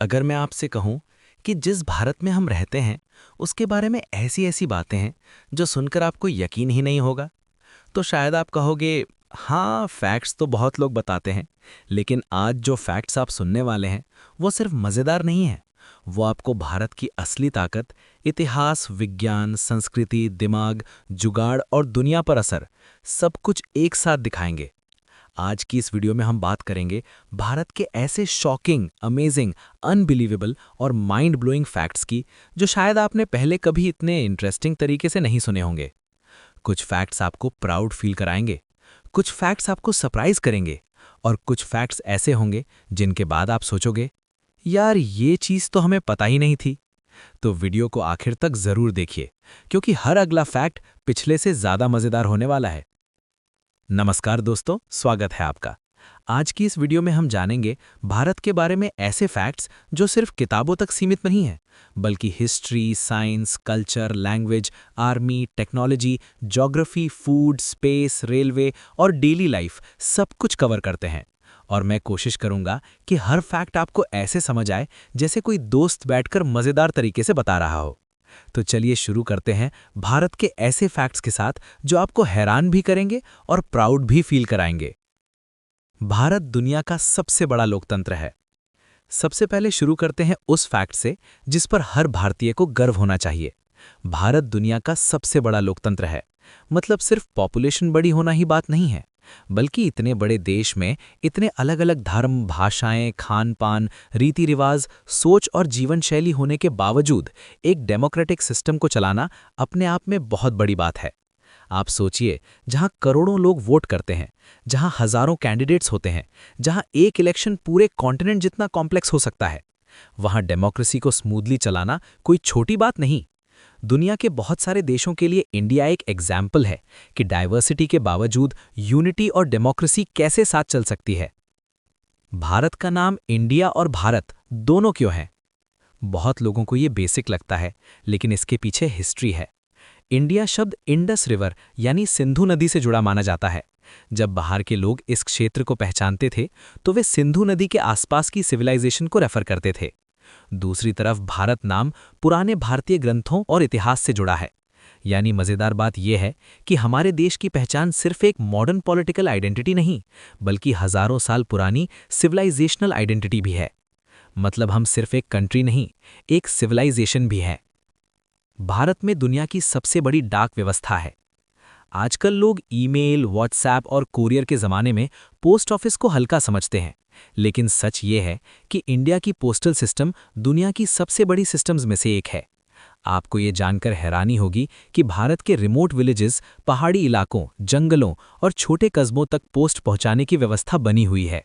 अगर मैं आपसे कहूं कि जिस भारत में हम रहते हैं उसके बारे में ऐसी ऐसी बातें हैं जो सुनकर आपको यकीन ही नहीं होगा, तो शायद आप कहोगे हाँ, फैक्ट्स तो बहुत लोग बताते हैं। लेकिन आज जो फैक्ट्स आप सुनने वाले हैं वो सिर्फ मज़ेदार नहीं है। वो आपको भारत की असली ताकत, इतिहास, विज्ञान, संस्कृति, दिमाग, जुगाड़ और दुनिया पर असर, सब कुछ एक साथ दिखाएंगे। आज की इस वीडियो में हम बात करेंगे भारत के ऐसे शॉकिंग, अमेजिंग, अनबिलीवेबल और माइंड ब्लोइंग फैक्ट्स की जो शायद आपने पहले कभी इतने इंटरेस्टिंग तरीके से नहीं सुने होंगे। कुछ फैक्ट्स आपको प्राउड फील कराएंगे, कुछ फैक्ट्स आपको सरप्राइज करेंगे और कुछ फैक्ट्स ऐसे होंगे जिनके बाद आप सोचोगे, यार ये चीज़ तो हमें पता ही नहीं थी। तो वीडियो को आखिर तक ज़रूर देखिए, क्योंकि हर अगला फैक्ट पिछले से ज़्यादा मज़ेदार होने वाला है। नमस्कार दोस्तों, स्वागत है आपका। आज की इस वीडियो में हम जानेंगे भारत के बारे में ऐसे फैक्ट्स जो सिर्फ किताबों तक सीमित नहीं हैं, बल्कि history, science, culture, language, army, technology, geography, food, space, railway और डेली लाइफ सब कुछ कवर करते हैं। और मैं कोशिश करूंगा कि हर फैक्ट आपको ऐसे समझ आए जैसे कोई दोस्त बैठकर मज़ेदार तरीके से बता रहा हो। तो चलिए शुरू करते हैं भारत के ऐसे फैक्ट्स के साथ जो आपको हैरान भी करेंगे और प्राउड भी फील कराएंगे। भारत दुनिया का सबसे बड़ा लोकतंत्र है। सबसे पहले शुरू करते हैं उस फैक्ट से जिस पर हर भारतीय को गर्व होना चाहिए। भारत दुनिया का सबसे बड़ा लोकतंत्र है। मतलब सिर्फ पॉपुलेशन बड़ी होना ही बात नहीं है, बल्कि इतने बड़े देश में इतने अलग अलग धर्म, भाषाएं, खान पान, रीति रिवाज, सोच और जीवन शैली होने के बावजूद एक डेमोक्रेटिक सिस्टम को चलाना अपने आप में बहुत बड़ी बात है। आप सोचिए, जहां करोड़ों लोग वोट करते हैं, जहां हजारों कैंडिडेट्स होते हैं, जहां एक इलेक्शन पूरे कॉन्टिनेंट जितना कॉम्प्लेक्स हो सकता है, वहां डेमोक्रेसी को स्मूथली चलाना कोई छोटी बात नहीं। दुनिया के बहुत सारे देशों के लिए इंडिया एक एग्जाम्पल है कि डाइवर्सिटी के बावजूद यूनिटी और डेमोक्रेसी कैसे साथ चल सकती है। भारत का नाम इंडिया और भारत दोनों क्यों है? बहुत लोगों को ये बेसिक लगता है, लेकिन इसके पीछे हिस्ट्री है। इंडिया शब्द इंडस रिवर यानी सिंधु नदी से जुड़ा माना जाता है। जब बाहर के लोग इस क्षेत्र को पहचानते थे तो वे सिंधु नदी के आसपास की सिविलाइजेशन को रेफर करते थे। दूसरी तरफ भारत नाम पुराने भारतीय ग्रंथों और इतिहास से जुड़ा है। यानी मज़ेदार बात यह है कि हमारे देश की पहचान सिर्फ एक मॉडर्न पॉलिटिकल आइडेंटिटी नहीं, बल्कि हजारों साल पुरानी सिविलाइजेशनल आइडेंटिटी भी है। मतलब हम सिर्फ एक कंट्री नहीं, एक सिविलाइजेशन भी है। भारत में दुनिया की सबसे बड़ी डाक व्यवस्था है। आजकल लोग ईमेल, व्हाट्सएप और कुरियर के ज़माने में पोस्ट ऑफिस को हल्का समझते हैं, लेकिन सच ये है कि इंडिया की पोस्टल सिस्टम दुनिया की सबसे बड़ी सिस्टम्स में से एक है। आपको ये जानकर हैरानी होगी कि भारत के रिमोट विलेजेस, पहाड़ी इलाकों, जंगलों और छोटे कस्बों तक पोस्ट पहुंचाने की व्यवस्था बनी हुई है।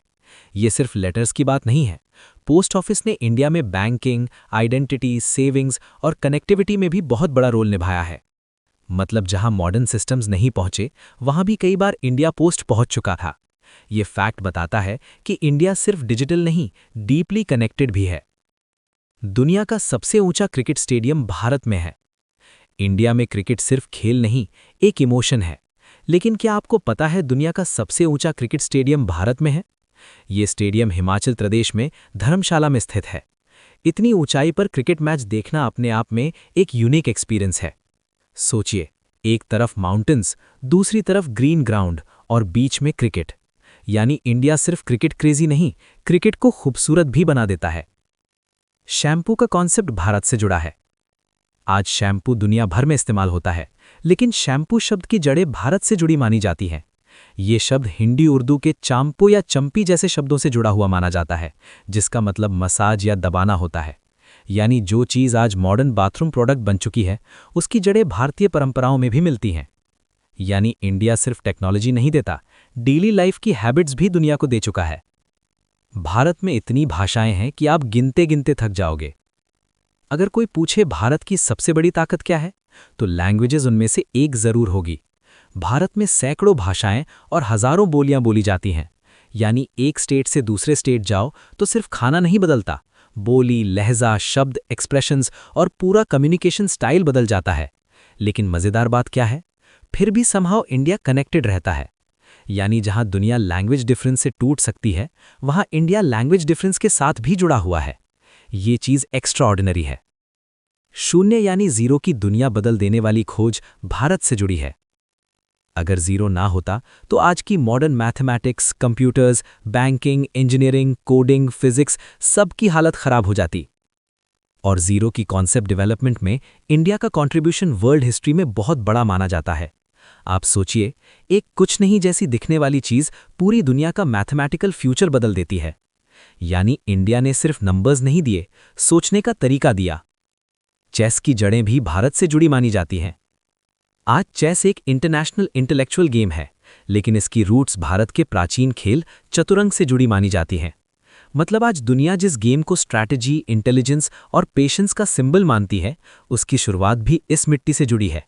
ये सिर्फ लेटर्स की बात नहीं है। पोस्ट ऑफिस ने इंडिया में बैंकिंग, आइडेंटिटी, सेविंग्स और कनेक्टिविटी में भी बहुत बड़ा रोल निभाया है। मतलब जहां मॉडर्न सिस्टम्स नहीं पहुंचे, वहां भी कई बार इंडिया पोस्ट पहुंच चुका था। ये फैक्ट बताता है कि इंडिया सिर्फ डिजिटल नहीं, डीपली कनेक्टेड भी है। दुनिया का सबसे ऊंचा क्रिकेट स्टेडियम भारत में है। इंडिया में क्रिकेट सिर्फ खेल नहीं, एक इमोशन है। लेकिन क्या आपको पता है दुनिया का सबसे ऊंचा क्रिकेट स्टेडियम भारत में है? ये स्टेडियम हिमाचल प्रदेश में धर्मशाला में स्थित है। इतनी ऊंचाई पर क्रिकेट मैच देखना अपने आप में एक यूनिक एक्सपीरियंस है। सोचिए, एक तरफ माउंटेन्स, दूसरी तरफ ग्रीन ग्राउंड और बीच में क्रिकेट। यानी इंडिया सिर्फ क्रिकेट क्रेजी नहीं, क्रिकेट को खूबसूरत भी बना देता है। शैम्पू का कॉन्सेप्ट भारत से जुड़ा है। आज शैम्पू दुनिया भर में इस्तेमाल होता है, लेकिन शैम्पू शब्द की जड़ें भारत से जुड़ी मानी जाती हैं। ये शब्द हिंदी उर्दू के चांपो या चंपी जैसे शब्दों से जुड़ा हुआ माना जाता है, जिसका मतलब मसाज या दबाना होता है। यानी जो चीज़ आज मॉडर्न बाथरूम प्रोडक्ट बन चुकी है, उसकी जड़ें भारतीय परंपराओं में भी मिलती हैं। यानी इंडिया सिर्फ टेक्नोलॉजी नहीं देता, डेली लाइफ की हैबिट्स भी दुनिया को दे चुका है। भारत में इतनी भाषाएं हैं कि आप गिनते गिनते थक जाओगे। अगर कोई पूछे भारत की सबसे बड़ी ताकत क्या है, तो लैंग्वेजेस उनमें से एक जरूर होगी। भारत में सैकड़ों भाषाएं और हजारों बोलियां बोली जाती हैं। यानी एक स्टेट से दूसरे स्टेट जाओ तो सिर्फ खाना नहीं बदलता, बोली, लहजा, शब्द, एक्सप्रेशंस और पूरा कम्युनिकेशन स्टाइल बदल जाता है। लेकिन मज़ेदार बात क्या है? फिर भी समहाउ इंडिया कनेक्टेड रहता है। यानी जहां दुनिया लैंग्वेज डिफरेंस से टूट सकती है, वहां इंडिया लैंग्वेज डिफरेंस के साथ भी जुड़ा हुआ है। ये चीज़ एक्स्ट्राऑर्डिनरी है। शून्य यानी जीरो की दुनिया बदल देने वाली खोज भारत से जुड़ी है। अगर जीरो ना होता तो आज की modern mathematics, computers, banking, engineering, coding, physics सब की हालत खराब हो जाती। और जीरो की कॉन्सेप्ट डेवलपमेंट में इंडिया का कंट्रीब्यूशन वर्ल्ड हिस्ट्री में बहुत बड़ा माना जाता है। आप सोचिए, एक कुछ नहीं जैसी दिखने वाली चीज पूरी दुनिया का मैथमेटिकल फ्यूचर बदल देती है। यानी इंडिया ने सिर्फ नंबर्स नहीं दिए, सोचने का तरीका दिया। चेस की जड़ें भी भारत से जुड़ी मानी जाती हैं। आज चेस एक इंटरनेशनल इंटेलेक्चुअल गेम है, लेकिन इसकी रूट्स भारत के प्राचीन खेल चतुरंग से जुड़ी मानी जाती हैं। मतलब आज दुनिया जिस गेम को स्ट्रैटेजी, इंटेलिजेंस और पेशेंस का सिंबल मानती है, उसकी शुरुआत भी इस मिट्टी से जुड़ी है।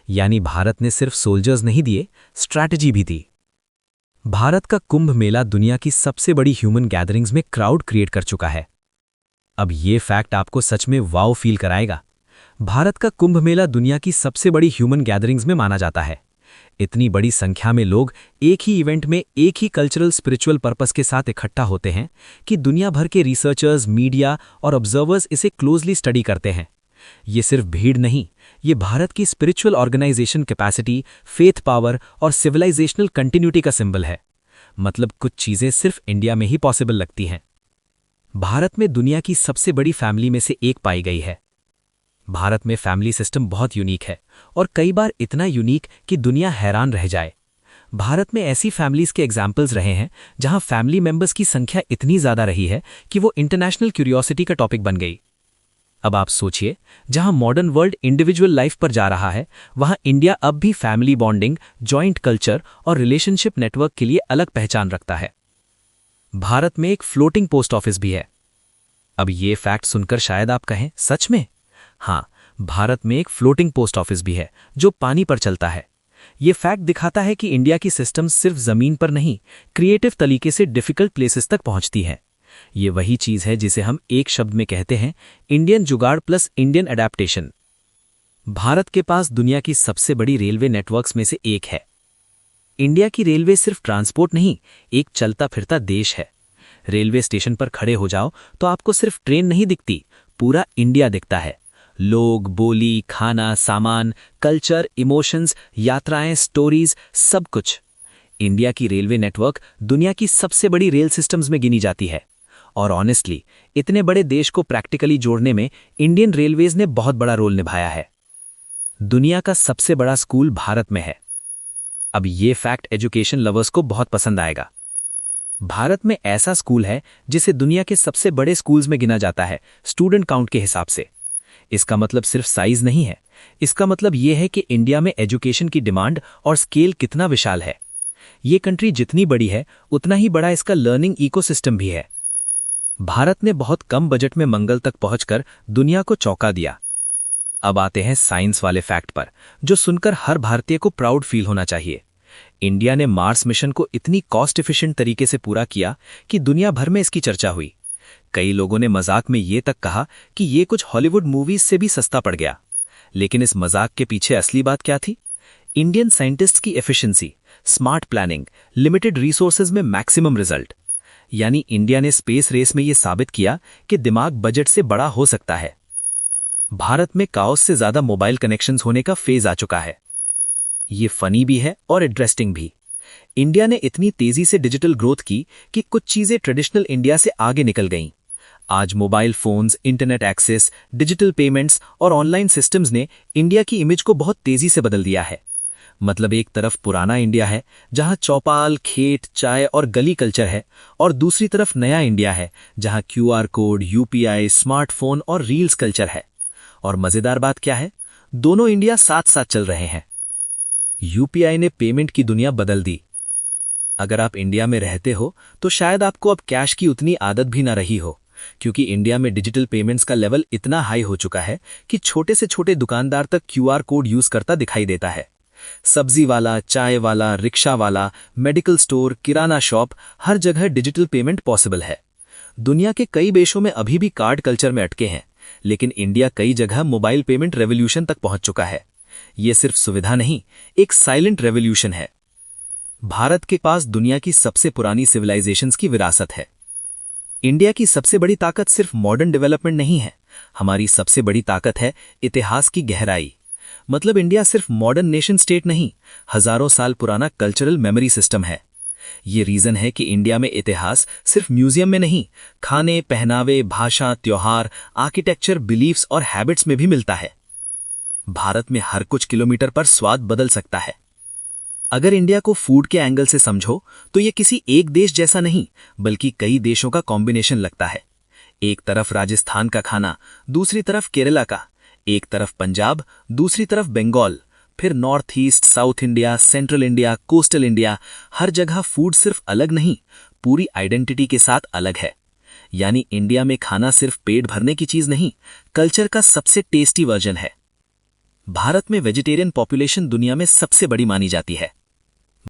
यानी भारत ने सिर्फ सोल्जर्स नहीं दिए, स्ट्रैटेजी भी दी। भारत का कुंभ मेला दुनिया की सबसे बड़ी ह्यूमन गैदरिंग्स में क्राउड क्रिएट कर चुका है। अब ये फैक्ट आपको सच में वाव फील कराएगा। भारत का कुंभ मेला दुनिया की सबसे बड़ी ह्यूमन गैदरिंग्स में माना जाता है। इतनी बड़ी संख्या में लोग एक ही इवेंट में एक ही कल्चरल स्पिरिचुअल पर्पस के साथ इकट्ठा होते हैं कि दुनिया भर के रिसर्चर्स, मीडिया और ऑब्जर्वर्स इसे क्लोजली स्टडी करते हैं। ये सिर्फ भीड़ नहीं, ये भारत की spiritual organization capacity, faith power और सिविलाइजेशनल कंटिन्यूटी का सिंबल है। मतलब कुछ चीजें सिर्फ इंडिया में ही पॉसिबल लगती हैं। भारत में दुनिया की सबसे बड़ी फैमिली में से एक पाई गई है। भारत में फैमिली सिस्टम बहुत यूनिक है और कई बार इतना यूनिक कि दुनिया हैरान रह जाए। भारत में ऐसी फैमिलीज के एग्जाम्पल्स रहे हैं जहां फैमिली मेंबर्स की संख्या इतनी ज्यादा रही है कि वो इंटरनेशनल क्यूरियोसिटी का टॉपिक बन गई। अब आप सोचिए, जहां मॉडर्न वर्ल्ड इंडिविजुअल लाइफ पर जा रहा है, वहां इंडिया अब भी फैमिली बॉन्डिंग, जॉइंट कल्चर और रिलेशनशिप नेटवर्क के लिए अलग पहचान रखता है। भारत में एक फ्लोटिंग पोस्ट ऑफिस भी है। अब ये फैक्ट सुनकर शायद आप कहें, सच में? हाँ, भारत में एक फ्लोटिंग पोस्ट ऑफिस भी है जो पानी पर चलता है। ये फैक्ट दिखाता है कि इंडिया की सिस्टम सिर्फ जमीन पर नहीं, क्रिएटिव तरीके से डिफिकल्ट प्लेसेस तक पहुंचती है। ये वही चीज है जिसे हम एक शब्द में कहते हैं, इंडियन जुगाड़ प्लस इंडियन अडैप्टेशन। भारत के पास दुनिया की सबसे बड़ी रेलवे नेटवर्क्स में से एक है। इंडिया की रेलवे सिर्फ ट्रांसपोर्ट नहीं, एक चलता फिरता देश है। रेलवे स्टेशन पर खड़े हो जाओ तो आपको सिर्फ ट्रेन नहीं दिखती, पूरा इंडिया दिखता है। लोग, बोली, खाना, सामान, कल्चर, इमोशंस, यात्राएं, स्टोरीज, सब कुछ। इंडिया की रेलवे नेटवर्क दुनिया की सबसे बड़ी रेल सिस्टम्स में गिनी जाती है। और ऑनेस्टली, इतने बड़े देश को प्रैक्टिकली जोड़ने में इंडियन रेलवेज ने बहुत बड़ा रोल निभाया है। दुनिया का सबसे बड़ा स्कूल भारत में है। अब ये फैक्ट एजुकेशन लवर्स को बहुत पसंद आएगा। भारत में ऐसा स्कूल है जिसे दुनिया के सबसे बड़े स्कूल्स में गिना जाता है, स्टूडेंट काउंट के हिसाब से। इसका मतलब सिर्फ साइज नहीं है, इसका मतलब यह है कि इंडिया में एजुकेशन की डिमांड और स्केल कितना विशाल है। ये कंट्री जितनी बड़ी है, उतना ही बड़ा इसका लर्निंग इकोसिस्टम भी है। भारत ने बहुत कम बजट में मंगल तक पहुंचकर दुनिया को चौंका दिया। अब आते हैं साइंस वाले फैक्ट पर, जो सुनकर हर भारतीय को प्राउड फील होना चाहिए। इंडिया ने मार्स मिशन को इतनी कॉस्ट एफिशिएंट तरीके से पूरा किया कि दुनिया भर में इसकी चर्चा हुई। कई लोगों ने मजाक में ये तक कहा कि ये कुछ हॉलीवुड मूवीज से भी सस्ता पड़ गया। लेकिन इस मजाक के पीछे असली बात क्या थी? इंडियन साइंटिस्ट्स की efficiency, smart planning, limited resources में मैक्सिमम रिजल्ट। यानी इंडिया ने स्पेस रेस में ये साबित किया कि दिमाग बजट से बड़ा हो सकता है। भारत में काओस से ज्यादा मोबाइल कनेक्शंस होने का फेज आ चुका है। ये फनी भी है और इंटरेस्टिंग भी। इंडिया ने इतनी तेजी से डिजिटल ग्रोथ की कि कुछ चीजें ट्रेडिशनल इंडिया से आगे निकल गईं। आज mobile phones, internet access, digital payments और ऑनलाइन सिस्टम्स ने इंडिया की इमेज को बहुत तेजी से बदल दिया है। मतलब एक तरफ पुराना इंडिया है जहां चौपाल, खेत, चाय और गली कल्चर है, और दूसरी तरफ नया इंडिया है जहां क्यूआर कोड, यूपीआई, स्मार्टफोन और रील्स कल्चर है। और मजेदार बात क्या है, दोनों इंडिया साथ साथ चल रहे हैं। यूपीआई ने पेमेंट की दुनिया बदल दी। अगर आप इंडिया में रहते हो तो शायद आपको अब कैश की उतनी आदत भी ना रही हो, क्योंकि इंडिया में डिजिटल पेमेंट्स का लेवल इतना हाई हो चुका है कि छोटे से छोटे दुकानदार तक क्यूआर कोड यूज करता दिखाई देता है। सब्जी वाला, चाय वाला, रिक्शा वाला, मेडिकल स्टोर, किराना शॉप, हर जगह डिजिटल पेमेंट पॉसिबल है। दुनिया के कई देशों में अभी भी कार्ड कल्चर में अटके हैं, लेकिन इंडिया कई जगह मोबाइल पेमेंट रेवोल्यूशन तक पहुंच चुका है। यह सिर्फ सुविधा नहीं, एक साइलेंट रेवोल्यूशन है। भारत के पास दुनिया की सबसे पुरानी सिविलाइजेशंस की विरासत है। इंडिया की सबसे बड़ी ताकत सिर्फ मॉडर्न डेवलपमेंट नहीं है, हमारी सबसे बड़ी ताकत है इतिहास की गहराई। मतलब इंडिया सिर्फ मॉडर्न नेशन स्टेट नहीं, हजारों साल पुराना कल्चरल मेमोरी सिस्टम है। ये रीजन है कि इंडिया में इतिहास सिर्फ म्यूजियम में नहीं, खाने, पहनावे, भाषा, त्योहार, आर्किटेक्चर, बिलीफ्स और हैबिट्स में भी मिलता है। भारत में हर कुछ किलोमीटर पर स्वाद बदल सकता है। अगर इंडिया को फूड के एंगल से समझो तो ये किसी एक देश जैसा नहीं, बल्कि कई देशों का कॉम्बिनेशन लगता है। एक तरफ राजस्थान का खाना, दूसरी तरफ केरला का, एक तरफ पंजाब, दूसरी तरफ बंगाल, फिर north east, south India, central India, coastal India. हर जगह फूड सिर्फ अलग नहीं, पूरी आइडेंटिटी के साथ अलग है। यानी इंडिया में खाना सिर्फ पेट भरने की चीज नहीं, कल्चर का सबसे टेस्टी वर्जन है। भारत में वेजिटेरियन पॉपुलेशन दुनिया में सबसे बड़ी मानी जाती है।